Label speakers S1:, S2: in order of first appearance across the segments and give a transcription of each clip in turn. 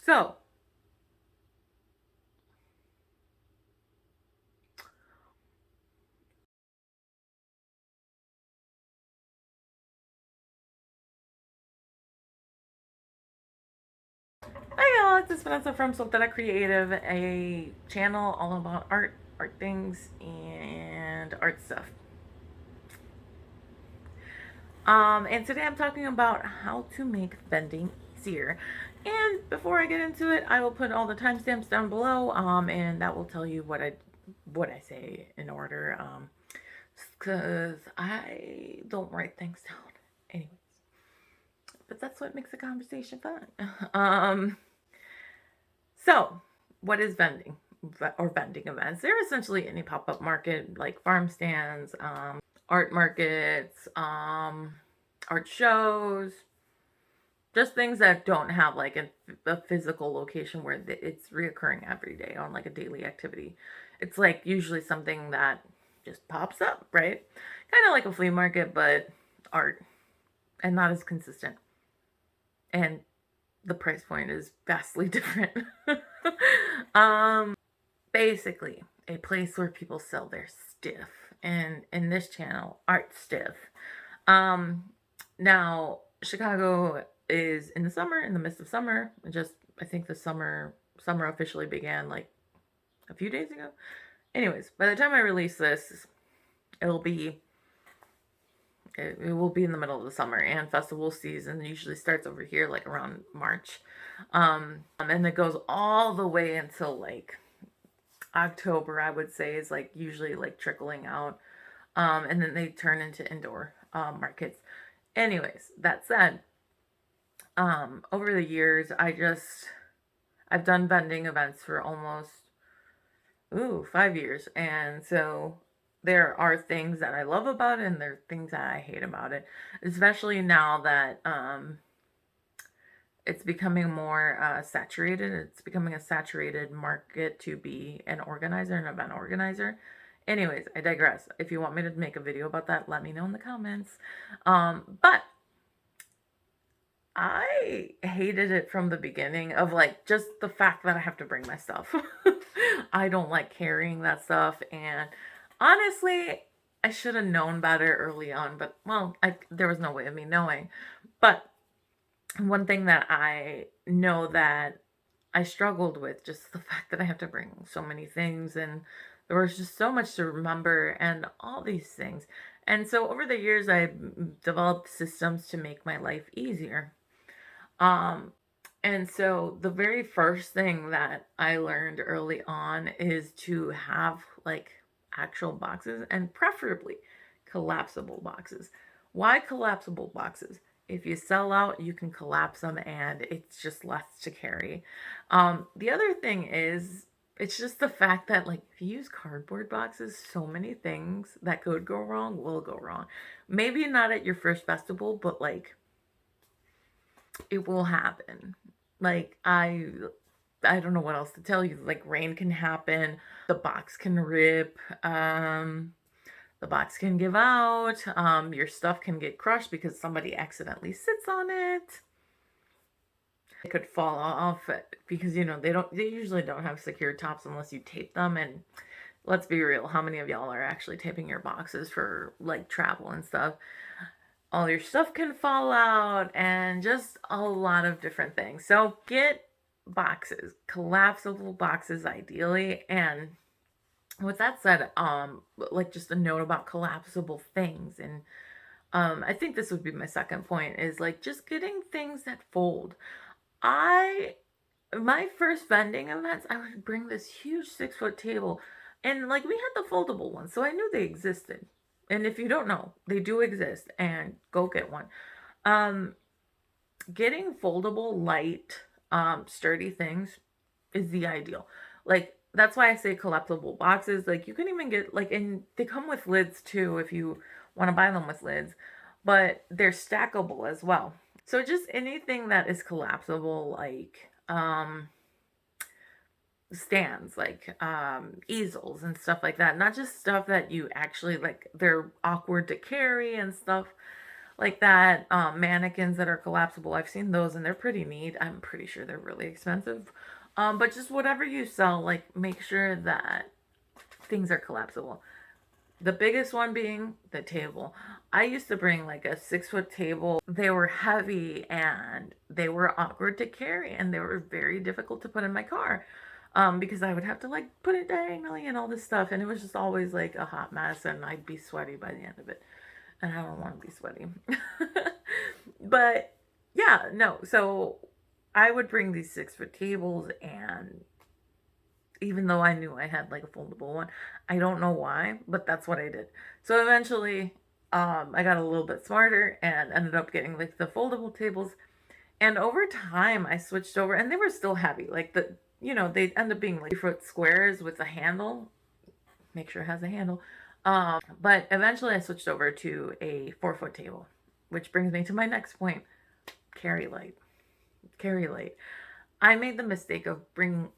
S1: So, hi y'all, it's Vanessa from Soltera Creative, a channel all about art things, and art stuff. And today I'm talking about how to make vending easier. And before I get into it, I will put all the timestamps down below, and that will tell you what I say in order, because I don't write things down. Anyways, but that's what makes the conversation fun. So, what is vending or vending events? They're essentially any pop up market like farm stands, art markets, art shows, just things that don't have like a physical location where it's reoccurring every day on like a daily activity. It's like usually something that just pops up, right? Kind of like a flea market, but art and not as consistent. And the price point is vastly different. Basically, a place where people sell their stuff, and in this channel, art stuff. Um, Now Chicago is in the summer, in the midst of summer. Just I think the summer officially began like a few days ago. Anyways, by the time I release this, it'll be it will be in the middle of the summer, and festival season usually starts over here like around March, and it goes all the way until like October. I would say is like usually like trickling out, and then they turn into indoor markets. Anyways, that said, over the years, I've done vending events for almost 5 years, and so there are things that I love about it, and there are things that I hate about it, especially now that it's becoming more saturated. It's becoming a saturated market to be an organizer, an event organizer. Anyways, I digress. If you want me to make a video about that, let me know in the comments. But I hated it from the beginning of like just the fact that I have to bring my stuff. I don't like carrying that stuff, and honestly, I should have known better early on, but well, there was no way of me knowing. But one thing that I know that I struggled with, just the fact that I have to bring so many things, and there was just so much to remember and all these things. And so over the years, I developed systems to make my life easier. Um, and so the very first thing that I learned early on is to have like actual boxes, and preferably collapsible boxes. Why collapsible boxes? If you sell out, you can collapse them and it's just less to carry. The other thing is, it's just the fact that like if you use cardboard boxes, so many things that could go wrong will go wrong. Maybe not at your first festival, but like it will happen. Like I don't know what else to tell you. Like rain can happen, the box can rip, the box can give out, your stuff can get crushed because somebody accidentally sits on it. It could fall off because they usually don't have secure tops unless you tape them, and let's be real, how many of y'all are actually taping your boxes for like travel and stuff? All your stuff can fall out and just a lot of different things. So get boxes, collapsible boxes ideally. And with that said, like just a note about collapsible things, and I think this would be my second point, is like just getting things that fold. I My first vending events, I would bring this huge 6-foot table, and like we had the foldable ones, so I knew they existed. And if you don't know, they do exist, and go get one. Um, Getting foldable, light, sturdy things is the ideal. Like that's why I say collapsible boxes. Like you can even get like, and they come with lids too if you want to buy them with lids, but they're stackable as well. So just anything that is collapsible, like stands, like easels and stuff like that, not just stuff that you actually like they're awkward to carry and stuff. like that mannequins that are collapsible. I've seen those and they're pretty neat. I'm pretty sure they're really expensive. But just whatever you sell, like make sure that things are collapsible. The biggest one being the table. I used to bring like a 6 foot table. They were heavy and they were awkward to carry and they were very difficult to put in my car. Because I would have to like put it diagonally and all this stuff, and it was just always like a hot mess, and I'd be sweaty by the end of it, and I don't want to be sweaty. But yeah, no. So I would bring these 6 foot tables, and even though I knew I had like a foldable one. I don't know why, but that's what I did. So eventually, I got a little bit smarter and ended up getting like the foldable tables. And over time, I switched over, and they were still heavy. Like they end up being like 3 foot squares with a handle. Make sure it has a handle. But eventually, I switched over to a 4 foot table, which brings me to my next point: carry light. Carry light. I made the mistake of bringing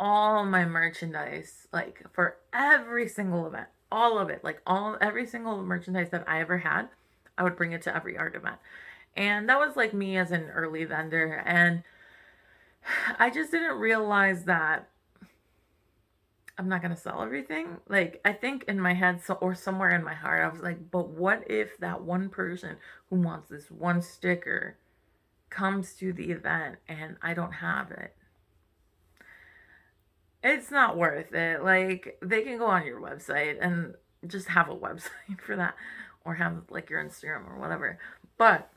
S1: all my merchandise, like for every single event, all of it, like every single merchandise that I ever had, I would bring it to every art event. And that was like me as an early vendor. And I just didn't realize that I'm not going to sell everything. Like, I think in my head, or somewhere in my heart, I was like, but what if that one person who wants this one sticker comes to the event and I don't have it? It's not worth it. Like, they can go on your website and just have a website for that, or have like your Instagram or whatever. But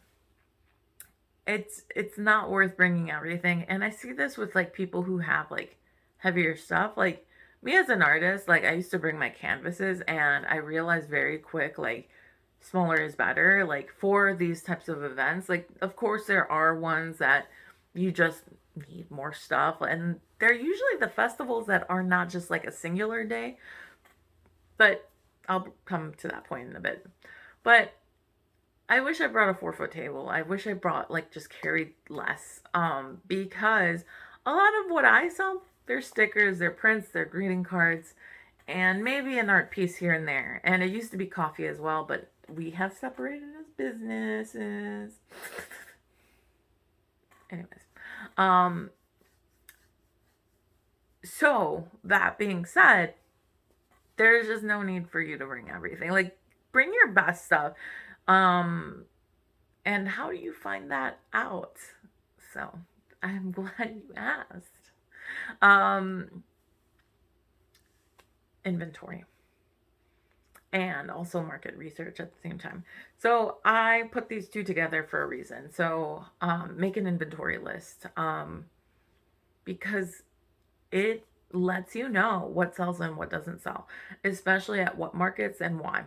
S1: it's not worth bringing everything. And I see this with like people who have like heavier stuff. Like me as an artist, like I used to bring my canvases, and I realized very quick, like smaller is better, like for these types of events. Like of course there are ones that you just need more stuff, and they're usually the festivals that are not just like a singular day, but I'll come to that point in a bit. But I wish I brought a 4 foot table. I wish I brought like just carried less. Because a lot of what I sell, they're stickers, they're prints, they're greeting cards, and maybe an art piece here and there. And it used to be coffee as well, but we have separated as businesses. Anyways, um, so that being said, there's just no need for you to bring everything. Like, bring your best stuff. Um, and how do you find that out? So, I'm glad you asked. Um, Inventory and also market research at the same time. So, I put these two together for a reason. So, make an inventory list, because it lets you know what sells and what doesn't sell, especially at what markets and why.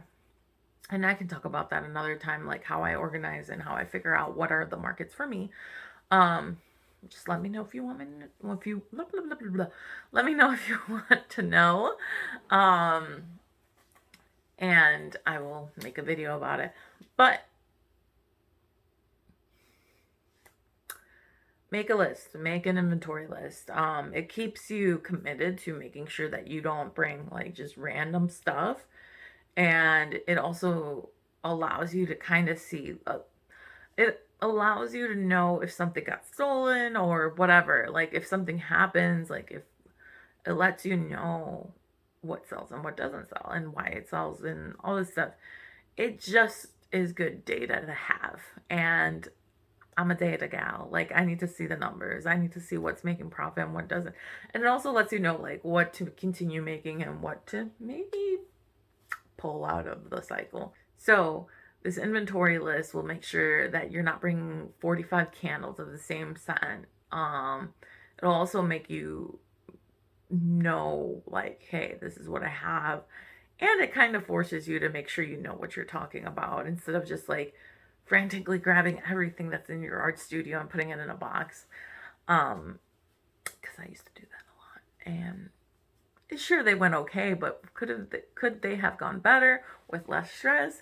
S1: And I can talk about that another time, like how I organize and how I figure out what are the markets for me. Um, just let me know if you want me to, if you blah, blah, blah, blah, blah. Let me know if you want to know. Um, and I will make a video about it. But make a list, make an inventory list. It keeps you committed to making sure that you don't bring like just random stuff. And it also allows you to kind of see, it allows you to know if something got stolen or whatever. Like if something happens, like if it lets you know what sells and what doesn't sell and why it sells and all this stuff. It just is good data to have. And I'm a data gal. Like I need to see the numbers. I need to see what's making profit and what doesn't. And it also lets you know like what to continue making and what to maybe pull out of the cycle. So this inventory list will make sure that you're not bringing 45 candles of the same scent. It'll also make you know like, hey, this is what I have. And it kind of forces you to make sure you know what you're talking about instead of just like frantically grabbing everything that's in your art studio and putting it in a box. Because I used to do that a lot. And sure, they went okay, but could they have gone better with less stress?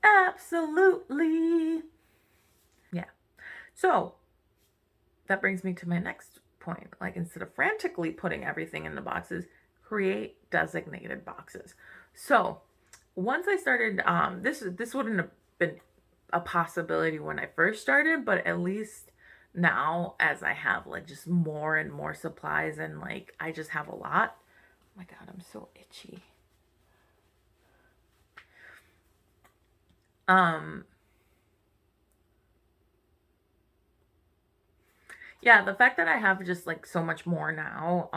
S1: Absolutely. Yeah. So that brings me to my next point. Like instead of frantically putting everything in the boxes, create designated boxes. So once I started, this wouldn't have been a possibility when I first started, but at least now as I have like just more and more supplies and like I just have a lot. Oh my God, I'm so itchy. Um Yeah, the fact that I have just like so much more now,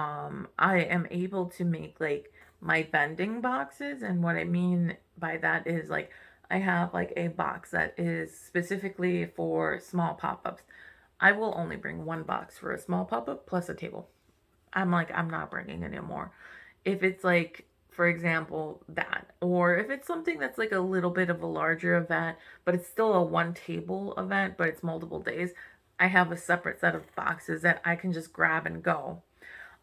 S1: I am able to make like my vending boxes. And what I mean by that is like I have like a box that is specifically for small pop-ups. I will only bring one box for a small pop-up plus a table. I'm like, I'm not bringing any more. If it's like, for example, that, or if it's something that's like a little bit of a larger event, but it's still a one table event, but it's multiple days, I have a separate set of boxes that I can just grab and go.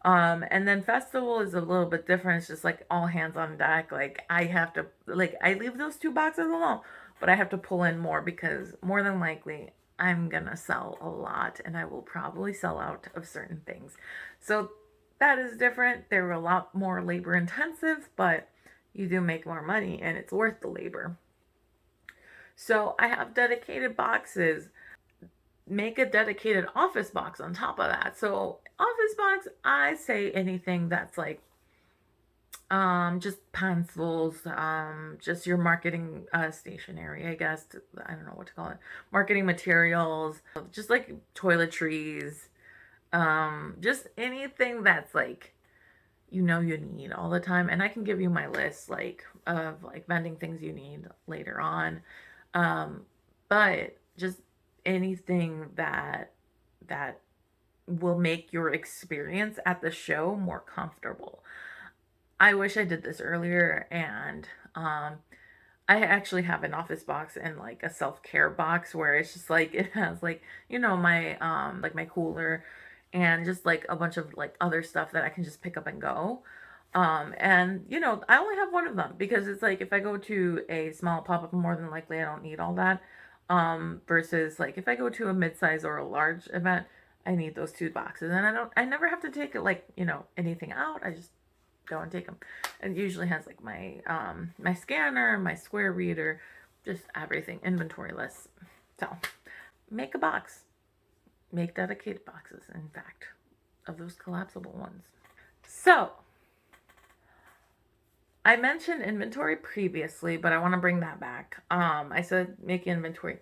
S1: And then festival is a little bit different. It's just like all hands on deck. Like I have to, like I leave those two boxes alone, but I have to pull in more because more than likely I'm gonna sell a lot and I will probably sell out of certain things. So that is different. They're a lot more labor intensive, but you do make more money and it's worth the labor. So I have dedicated boxes. Make a dedicated office box on top of that. So office box, I say anything that's like just pencils, just your marketing stationery, I guess. I don't know what to call it. Marketing materials, just like toiletries, just anything that's like you need all the time. And I can give you my list like of like vending things you need later on. Um, but just anything that will make your experience at the show more comfortable. I wish I did this earlier, and I actually have an office box and like a self-care box where it's just like it has like my like my cooler and just like a bunch of like other stuff that I can just pick up and go. And I only have one of them because it's like if I go to a small pop-up, more than likely I don't need all that. Versus like if I go to a mid-size or a large event, I need those two boxes, and I never have to take it like anything out. I just go and take them. It usually has like my scanner, my square reader, just everything, inventory lists. So make a box. Make dedicated boxes, in fact, of those collapsible ones. So I mentioned inventory previously, but I want to bring that back. I said make inventory,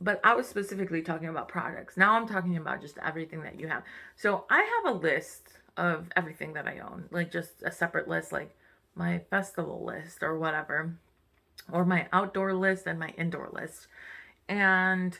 S1: but I was specifically talking about products. Now I'm talking about just everything that you have. So I have a list of everything that I own, like just a separate list, like my festival list or whatever, or my outdoor list and my indoor list. And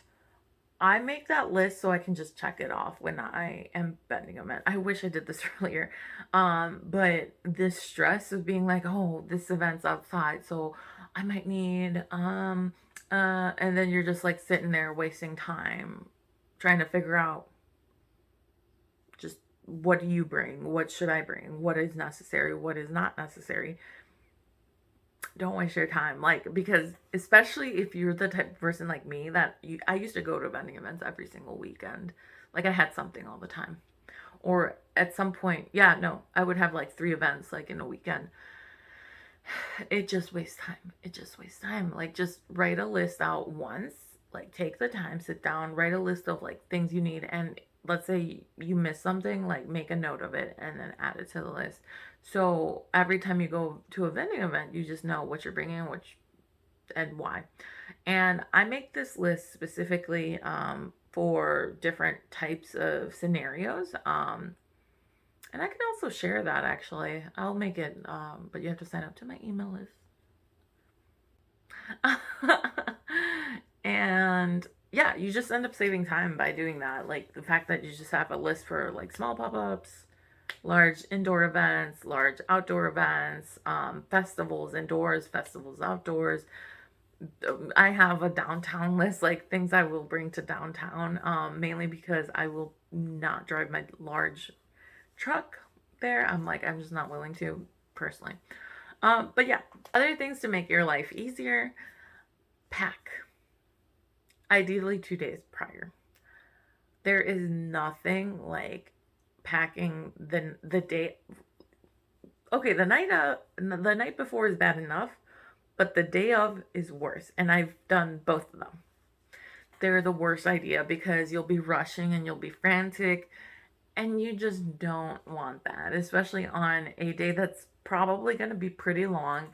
S1: I make that list so I can just check it off when I am bending them in. I wish I did this earlier. But this stress of being like, oh, this event's outside, so I might need and then you're just like sitting there wasting time trying to figure out just what do you bring? What should I bring? What is necessary? What is not necessary? Don't waste your time, like, because especially if you're the type of person like me that I used to go to vending events every single weekend. Like I had something all the time, or at some point, yeah, no, I would have like 3 events like in a weekend. It just wastes time. It just wastes time. Like just write a list out once, like take the time, sit down, write a list of like things you need, and let's say you miss something, like make a note of it and then add it to the list. So every time you go to a vending event, you just know what you're bringing, which and why. And I make this list specifically for different types of scenarios. And I can also share that actually. I'll make it, but you have to sign up to my email list. And yeah, you just end up saving time by doing that. Like the fact that you just have a list for like small pop ups, large indoor events, large outdoor events, festivals indoors, festivals outdoors. I have a downtown list, like things I will bring to downtown, mainly because I will not drive my large truck there. I'm just not willing to personally. But yeah, other things to make your life easier. Pack. Ideally 2 days prior. There is nothing like packing the day. Okay, the night before is bad enough, But the day of is worse. And I've done both of them. They're the worst idea because you'll be rushing and you'll be frantic, and you just don't want that, especially on a day that's probably going to be pretty long.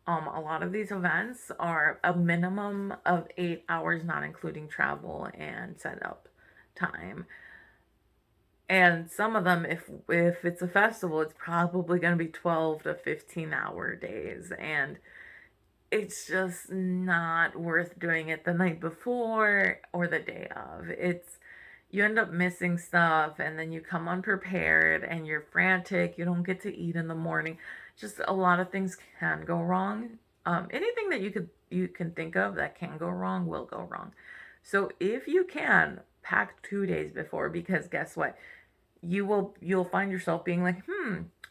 S1: A lot of these events are a minimum of 8 hours, not including travel and setup time. And some of them, if it's a festival, it's probably going to be 12 to 15-hour days, and it's just not worth doing it the night before or the day of. It's You end up missing stuff, and then you come unprepared and you're frantic. You don't get to eat in the morning. Just a lot of things can go wrong. Anything that you can think of that can go wrong will go wrong. So if you can, pack 2 days before, because guess what? You'll find yourself being like,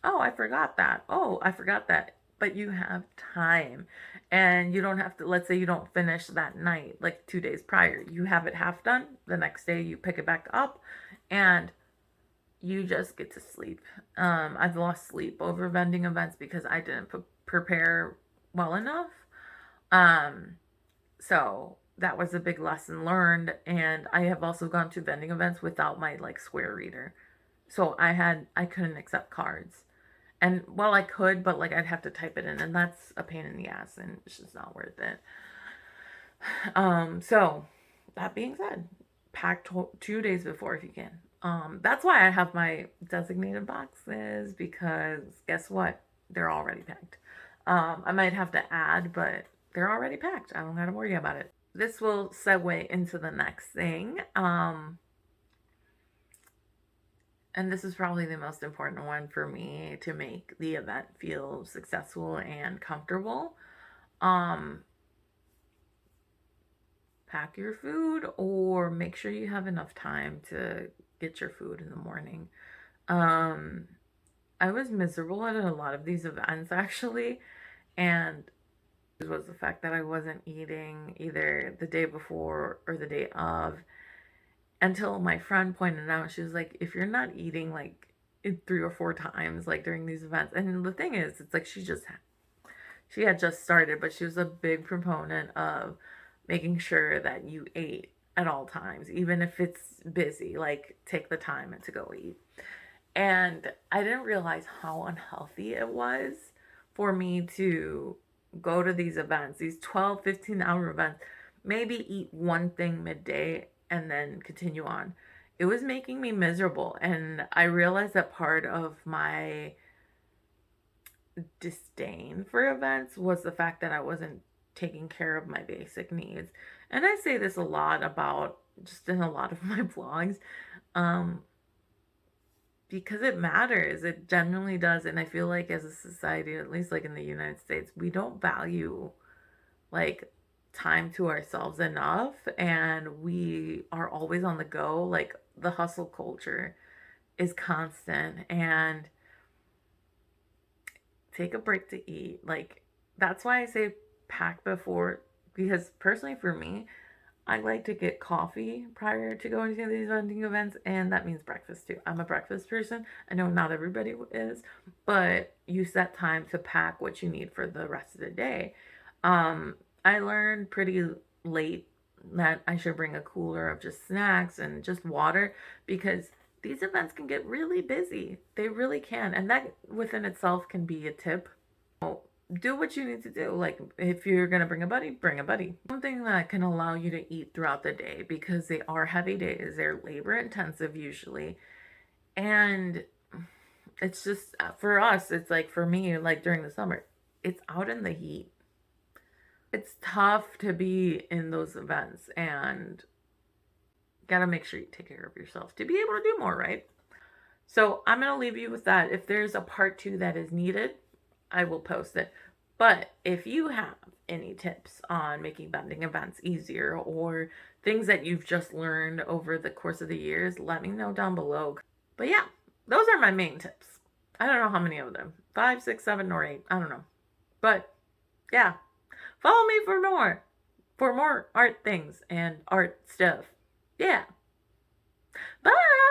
S1: oh, I forgot that. Oh, I forgot that. But you have time, and you don't have to, let's say you don't finish that night, like 2 days prior, you have it half done. The next day you pick it back up, and you just get to sleep. I've lost sleep over vending events because I didn't prepare well enough. Um, so that was a big lesson learned. And I have also gone to vending events without my like Square reader. So I couldn't accept cards. And well, I could, but like I'd have to type it in, and that's a pain in the ass, and it's just not worth it. So that being said, pack 2 days before if you can. That's why I have my designated boxes, because guess what? They're already packed. I might have to add, but they're already packed. I don't got to worry about it. This will segue into the next thing. And this is probably the most important one for me to make the event feel successful and comfortable. Um, Pack your food, or make sure you have enough time to get your food in the morning. Um, I was miserable at a lot of these events actually, and it was the fact that I wasn't eating either the day before or the day of, until my friend pointed out. She was like, if you're not eating like 3 or 4 times like during these events, and the thing is, it's like she had just started, but she was a big proponent of making sure that you ate at all times, even if it's busy, like take the time to go eat. And I didn't realize how unhealthy it was for me to go to these events, these 12, 15-hour events, maybe eat one thing midday and then continue on. It was making me miserable. And I realized that part of my disdain for events was the fact that I wasn't taking care of my basic needs. And I say this a lot about, just in a lot of my vlogs, um, because it matters. It genuinely does. And I feel like as a society, at least like in the United States, we don't value like time to ourselves enough, and we are always on the go. Like the hustle culture is constant, and take a break to eat. Like that's why I say pack before, because personally for me, I like to get coffee prior to going to these vending events, and that means breakfast too. I'm a breakfast person. I know not everybody is, but you set time to pack what you need for the rest of the day. I learned pretty late that I should bring a cooler of just snacks and just water, because these events can get really busy. They really can, and that within itself can be a tip. Do what you need to do. Like if you're gonna bring a buddy, bring a buddy. Something that can allow you to eat throughout the day, because they are heavy days. They're labor intensive usually, and it's just for us. It's like for me, like during the summer, it's out in the heat. It's tough to be in those events, and gotta make sure you take care of yourself to be able to do more, right? So I'm gonna leave you with that. If there's a part 2 that is needed, I will post it. But if you have any tips on making vending events easier, or things that you've just learned over the course of the years, let me know down below. But yeah, those are my main tips. I don't know how many of them, 5, 6, 7, or 8. I don't know. But yeah, follow me for more art things and art stuff. Yeah. Bye.